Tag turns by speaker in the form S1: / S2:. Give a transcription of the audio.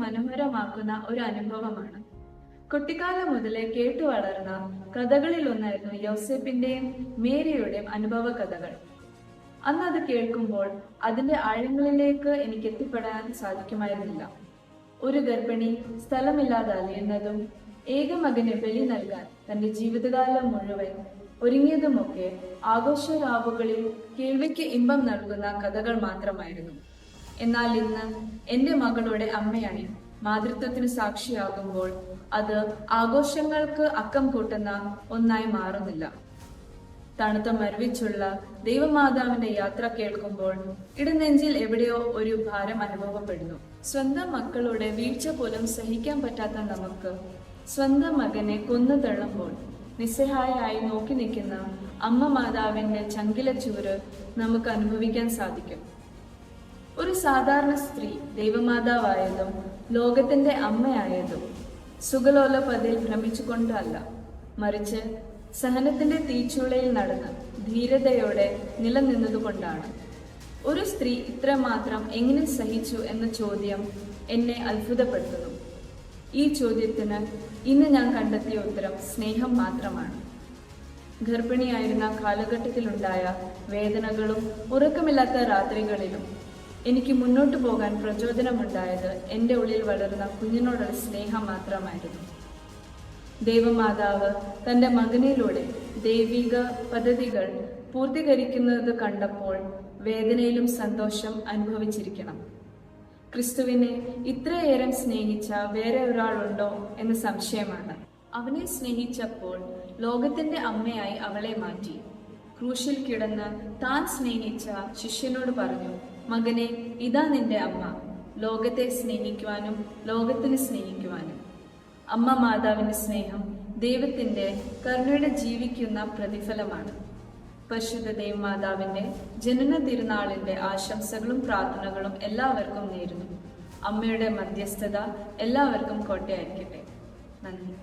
S1: മനോഹരമാക്കുന്ന ഒരു അനുഭവമാണ്. കുട്ടിക്കാലം മുതലേ കേട്ടു വളർന്ന കഥകളിൽ ഒന്നായിരുന്നു യോസേപ്പിന്റെയും മേരിയുടെയും അനുഭവ കഥകൾ. അന്ന് അത് കേൾക്കുമ്പോൾ അതിന്റെ ആഴങ്ങളിലേക്ക് എനിക്ക് എത്തിപ്പെടാൻ സാധിക്കുമായിരുന്നില്ല. ഒരു ഗർഭിണി സ്ഥലമില്ലാതെ അലയുന്നതും ഏകമകന് ബലി നൽകാൻ തന്റെ ജീവിതകാലം മുഴുവൻ ഒരുങ്ങിയതുമൊക്കെ ആഘോഷരാവുകളിൽ കേൾവിക്ക് ഇമ്പം നൽകുന്ന കഥകൾ മാത്രമായിരുന്നു. എന്നാൽ ഇന്ന് എന്റെ മകളുടെ അമ്മയായി മാതൃത്വത്തിന് സാക്ഷിയാകുമ്പോൾ അത് ആഘോഷങ്ങൾക്ക് അക്കം കൂട്ടുന്ന ഒന്നായി മാറുന്നില്ല. തണുത്ത മരവിച്ചുള്ള ദൈവമാതാവിന്റെ യാത്ര കേൾക്കുമ്പോൾ ഇടനെഞ്ചിൽ എവിടെയോ ഒരു ഭാരം അനുഭവപ്പെടുന്നു. സ്വന്തം മക്കളുടെ വീഴ്ച പോലും സഹിക്കാൻ പറ്റാത്ത നമുക്ക് സ്വന്തം മകനെ കൊന്നു തള്ളുമ്പോൾ നിസ്സഹായായി നോക്കി നിൽക്കുന്ന അമ്മ മാതാവിന്റെ ചങ്കില ചൂര് നമുക്ക് അനുഭവിക്കാൻ സാധിക്കും. ഒരു സാധാരണ സ്ത്രീ ദൈവമാതാവായതും ലോകത്തിന്റെ അമ്മയായതും സുഖലോലപതിൽ ഭ്രമിച്ചുകൊണ്ടല്ല, മറിച്ച് സഹനത്തിന്റെ തീച്ചുളയിൽ നടന്ന് ധീരതയോടെ നിലനിന്നതുകൊണ്ടാണ്. ഒരു സ്ത്രീ ഇത്രമാത്രം എങ്ങനെ സഹിച്ചു എന്ന ചോദ്യം എന്നെ അത്ഭുതപ്പെടുത്തുന്നു. ഈ ചോദ്യത്തിന് ഇന്ന് ഞാൻ കണ്ടെത്തിയ ഉത്തരം സ്നേഹം മാത്രമാണ്. ഗർഭിണിയായിരുന്ന കാലഘട്ടത്തിലുണ്ടായ വേദനകളും ഉറക്കമില്ലാത്ത രാത്രികളിലും എനിക്ക് മുന്നോട്ടു പോകാൻ പ്രചോദനമുണ്ടായത് എൻ്റെ ഉള്ളിൽ വളർന്ന കുഞ്ഞിനോടുള്ള സ്നേഹം മാത്രമായിരുന്നു. ദൈവമാതാവ് തൻ്റെ മകനിലൂടെ ദൈവിക പദ്ധതികൾ പൂർത്തീകരിക്കുന്നത് കണ്ടപ്പോൾ വേദനയിലും സന്തോഷം അനുഭവിച്ചിരിക്കണം. ക്രിസ്തുവിനെ ഇത്രയേറെ സ്നേഹിച്ച വേറെ ഒരാളുണ്ടോ എന്ന് സംശയമാണ്. അവനെ സ്നേഹിച്ചപ്പോൾ ലോകത്തിന്റെ അമ്മയായി അവളെ മാറ്റി. ക്രൂശിൽ കിടന്ന് താൻ സ്നേഹിച്ച ശിഷ്യനോട് പറഞ്ഞു, മകനെ, ഇതാ നിന്റെ അമ്മ. ലോകത്തെ സ്നേഹിക്കുവാനും ലോകത്തിന് സ്നേഹിക്കുവാനും. അമ്മ മാതാവിന്റെ സ്നേഹം ദൈവത്തിന്റെ കരുണയുടെ ജീവിക്കുന്ന പ്രതിഫലമാണ്. പരിശുദ്ധ ദൈവമാതാവിന്റെ ജനന തിരുനാളിന്റെ ആശംസകളും പ്രാർത്ഥനകളും എല്ലാവർക്കും നേരുന്നു. അമ്മയുടെ മധ്യസ്ഥത എല്ലാവർക്കും കോട്ടയായിരിക്കട്ടെ. നന്ദി.